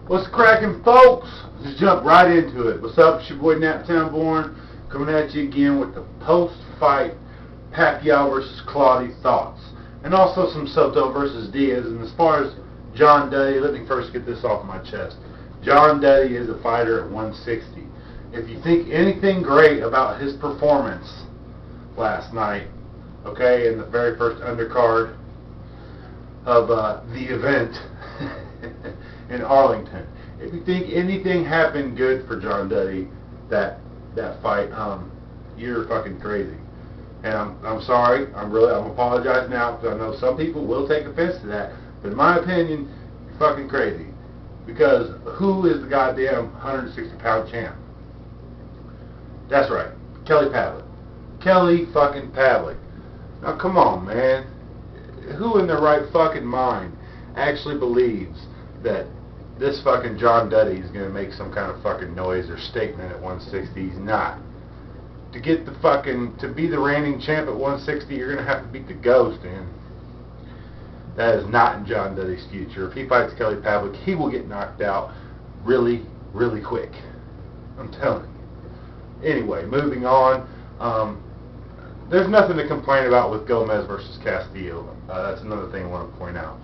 What's cracking, folks? Let's jump right into it. What's up? It's your boy NaptownBorn coming at you again with the post-fight Pacquiao versus Clottey thoughts, and also some Soto versus Diaz. And as far as John Duddy, let me first get this off my chest. John Duddy is a fighter at 160. If you think anything great about his performance last night, okay, in the very first undercard of the event in Arlington, if you think anything happened good for John Duddy that fight, you're fucking crazy. And I'm sorry. I'm apologize now, because I know some people will take offense to that. But in my opinion, you're fucking crazy. Because who is the goddamn 160-pound champ? That's right, Kelly Pavlik. Kelly fucking Pavlik. Now come on, man. Who in their right fucking mind actually believes that this fucking John Duddy is going to make some kind of fucking noise or statement at 160? He's not. To get to be the reigning champ at 160, you're going to have to beat the Ghost, and that is not in John Duddy's future. If he fights Kelly Pavlik, he will get knocked out really, really quick. I'm telling you. Anyway, moving on. There's nothing to complain about with Gomez versus Castillo. That's another thing I want to point out.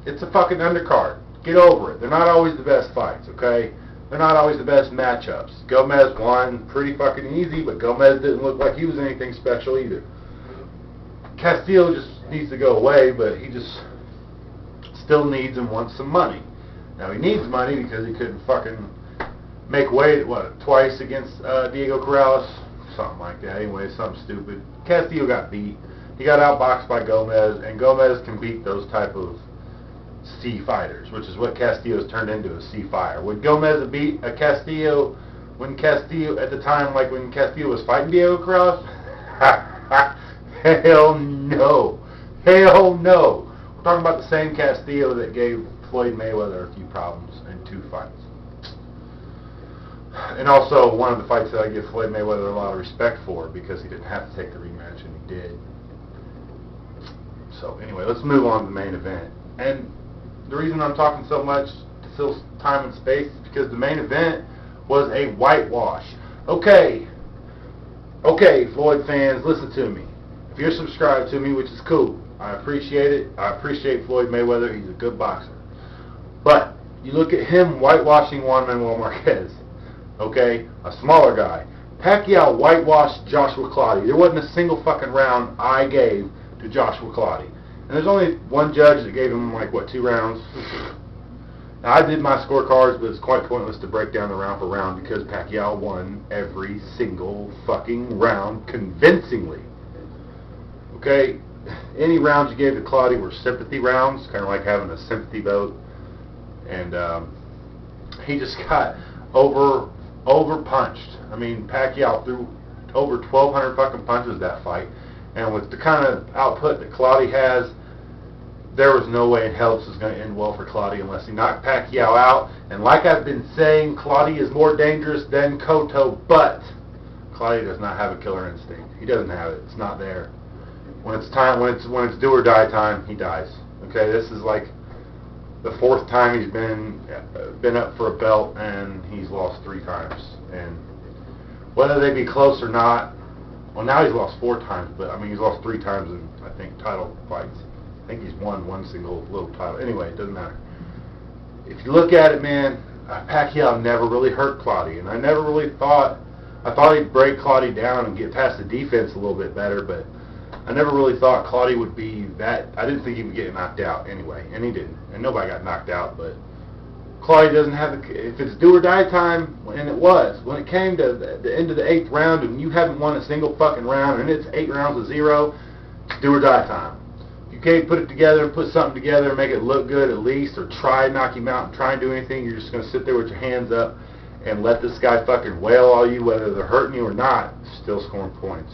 It's a fucking undercard. Get over it. They're not always the best fights, okay? They're not always the best matchups. Gomez won pretty fucking easy, but Gomez didn't look like he was anything special either. Castillo just needs to go away, but he just still needs and wants some money. Now, he needs money because he couldn't fucking make weight, twice against Diego Corrales? Something like that. Anyway, something stupid. Castillo got beat. He got outboxed by Gomez, and Gomez can beat those type of C fighters, which is what Castillo's turned into, a C fighter. Would Gomez beat a Castillo when Castillo, at the time, like when Castillo was fighting Diego Corrales? Hell no. Hell no. We're talking about the same Castillo that gave Floyd Mayweather a few problems in 2 fights. And also one of the fights that I give Floyd Mayweather a lot of respect for, because he didn't have to take the rematch, and he did. So anyway, let's move on to the main event. And the reason I'm talking so much to fill time and space is because the main event was a whitewash. Okay, Floyd fans, listen to me. If you're subscribed to me, which is cool, I appreciate it. I appreciate Floyd Mayweather. He's a good boxer. But you look at him whitewashing Juan Manuel Marquez. Okay, a smaller guy. Pacquiao whitewashed Joshua Clottey. There wasn't a single fucking round I gave to Joshua Clottey. And there's only one judge that gave him, 2 rounds. Now, I did my scorecards, but it's quite pointless to break down the round for round, because Pacquiao won every single fucking round convincingly. Okay? Any rounds you gave to Clottey were sympathy rounds, kind of like having a sympathy vote. And he just got over-punched. I mean, Pacquiao threw over 1,200 fucking punches that fight. And with the kind of output that Clottey has, there was no way in hell this was going to end well for Clottey unless he knocked Pacquiao out. And like I've been saying, Clottey is more dangerous than Cotto, but Clottey does not have a killer instinct. He doesn't have it. It's not there. When it's do or die time, he dies. Okay, this is like the 4th time he's been up for a belt, and he's lost 3 times. And whether they be close or not, well, now he's lost 4 times, but I mean, he's lost 3 times in, I think, title fights. I think he's won 1 single little title. Anyway, it doesn't matter. If you look at it, man, Pacquiao never really hurt Clottey, and I never really thought he'd break Clottey down and get past the defense a little bit better, but I never really thought Clottey would be that. I didn't think he would get knocked out anyway, and he didn't. And nobody got knocked out, but Clottey doesn't have if it's do or die time, and it was. When it came to the end of the 8th round, and you haven't won a single fucking round, and it's 8 rounds to 0, it's do or die time. If you can't put it together and put something together and make it look good at least, or try and knock him out and try and do anything, you're just going to sit there with your hands up and let this guy fucking wail all you, whether they're hurting you or not, still scoring points.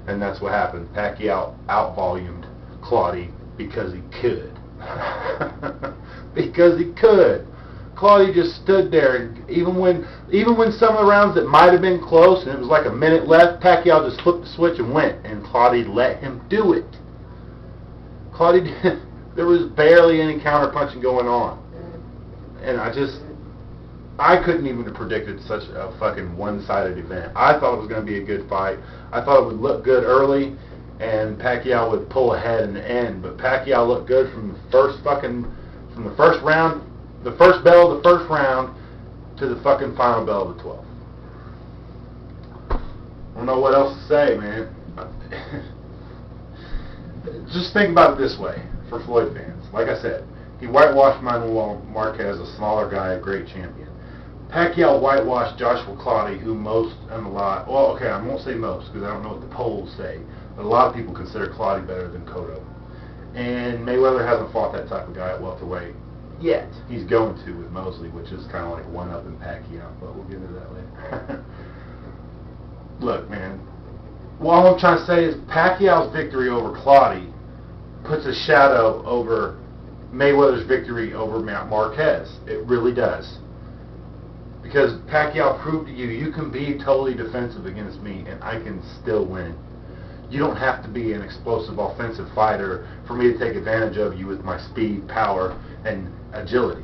And that's what happened. Pacquiao out-volumed Clottey because he could. Because he could. Clottey just stood there, and even when some of the rounds that might have been close and it was like a minute left, Pacquiao just flipped the switch and went, and Clottey let him do it. Clottey, there was barely any counter punching going on. And I couldn't even have predicted such a fucking one-sided event. I thought it was going to be a good fight. I thought it would look good early, and Pacquiao would pull ahead in the end. But Pacquiao looked good from the first round, the first bell of the first round, to the fucking final bell of the 12th. I don't know what else to say, man. Just think about it this way for Floyd fans. Like I said, he whitewashed Manuel Marquez, a smaller guy, a great champion. Pacquiao whitewashed Joshua Clottey, who I won't say most because I don't know what the polls say, but a lot of people consider Clottey better than Cotto. And Mayweather hasn't fought that type of guy at welterweight yet. He's going to with Mosley, which is kind of like one up in Pacquiao, but we'll get into that later. Look, man, all I'm trying to say is Pacquiao's victory over Clottey puts a shadow over Mayweather's victory over Marquez. It really does. Because Pacquiao proved to you can be totally defensive against me and I can still win. You don't have to be an explosive offensive fighter for me to take advantage of you with my speed, power, and agility.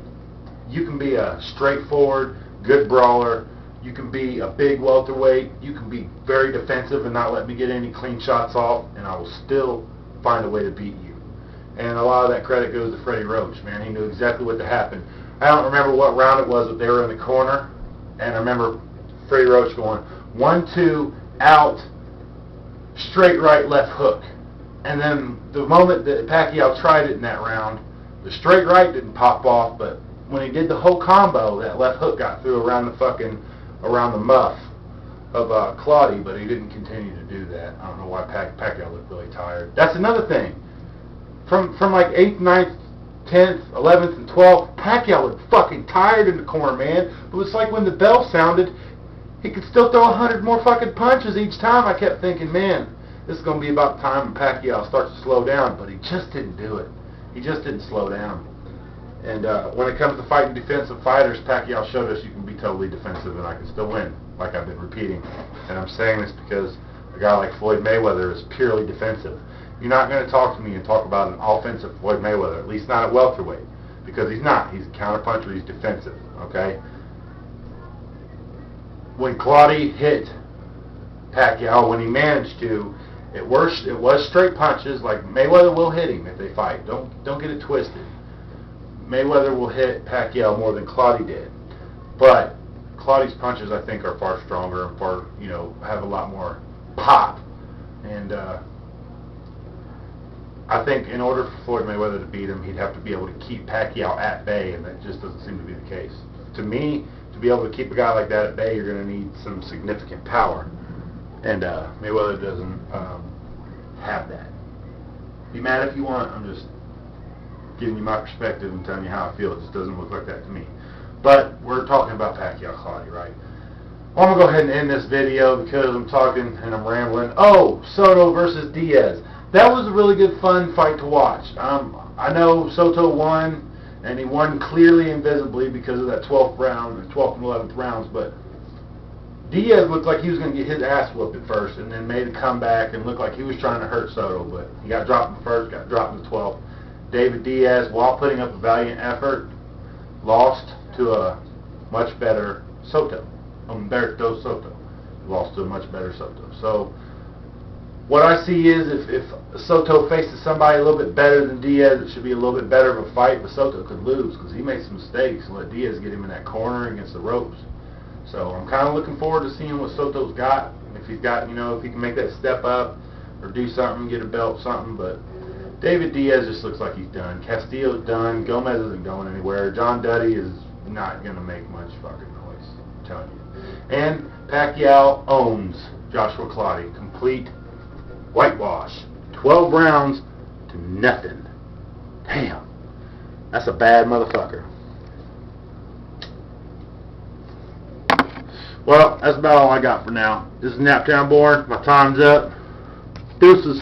You can be a straightforward, good brawler. You can be a big welterweight. You can be very defensive and not let me get any clean shots off, and I will still find a way to beat you. And a lot of that credit goes to Freddie Roach, man. He knew exactly what to happen. I don't remember what round it was, but they were in the corner, and I remember Freddie Roach going 1-2 out, straight right, left hook. And then the moment that Pacquiao tried it in that round, the straight right didn't pop off, but when he did the whole combo, that left hook got through around the muff of Clottey, but he didn't continue to do that. I don't know why Pacquiao looked really tired. That's another thing. From like 8th, 9th, 10th, 11th, and 12th, Pacquiao looked fucking tired in the corner, man. But it's like when the bell sounded, he could still throw 100 more fucking punches each time. I kept thinking, man, this is going to be about the time when Pacquiao starts to slow down, but he just didn't do it. He just didn't slow down. And when it comes to fighting defensive fighters, Pacquiao showed us you can be totally defensive and I can still win, like I've been repeating. And I'm saying this because a guy like Floyd Mayweather is purely defensive. You're not going to talk to me and talk about an offensive Floyd Mayweather, at least not at welterweight, because he's not. He's a counterpuncher, he's defensive, okay? When Clottey hit Pacquiao, when he managed to, it was straight punches. Like Mayweather will hit him if they fight. Don't get it twisted. Mayweather will hit Pacquiao more than Clottey did, but Clottey's punches I think are far stronger and far have a lot more pop. And I think in order for Floyd Mayweather to beat him, he'd have to be able to keep Pacquiao at bay, and that just doesn't seem to be the case. To me, to be able to keep a guy like that at bay, you're going to need some significant power. And Mayweather doesn't have that. Be mad if you want. I'm just giving you my perspective and telling you how I feel. It just doesn't look like that to me. But we're talking about Pacquiao Clottey, right? Well, I'm going to go ahead and end this video because I'm talking and I'm rambling. Oh, Soto versus Diaz. That was a really good, fun fight to watch. I know Soto won, and he won clearly and visibly because of that 12th round, the 12th and 11th rounds, but Diaz looked like he was going to get his ass whooped at first and then made a comeback and looked like he was trying to hurt Soto, but he got dropped in the first, got dropped in the 12th. David Diaz, while putting up a valiant effort, lost to a much better Soto. Humberto Soto. Lost to a much better Soto. So what I see is if Soto faces somebody a little bit better than Diaz, it should be a little bit better of a fight, but Soto could lose because he made some mistakes and let Diaz get him in that corner against the ropes. So I'm kind of looking forward to seeing what Soto's got. If he's got, if he can make that step up or do something, get a belt, something. But David Diaz just looks like he's done. Castillo's done. Gomez isn't going anywhere. John Duddy is not going to make much fucking noise. I'm telling you. And Pacquiao owns Joshua Clottey. Complete whitewash. 12 rounds to nothing. Damn. That's a bad motherfucker. Well, that's about all I got for now. This is NaptownBorn. My time's up. Deuces.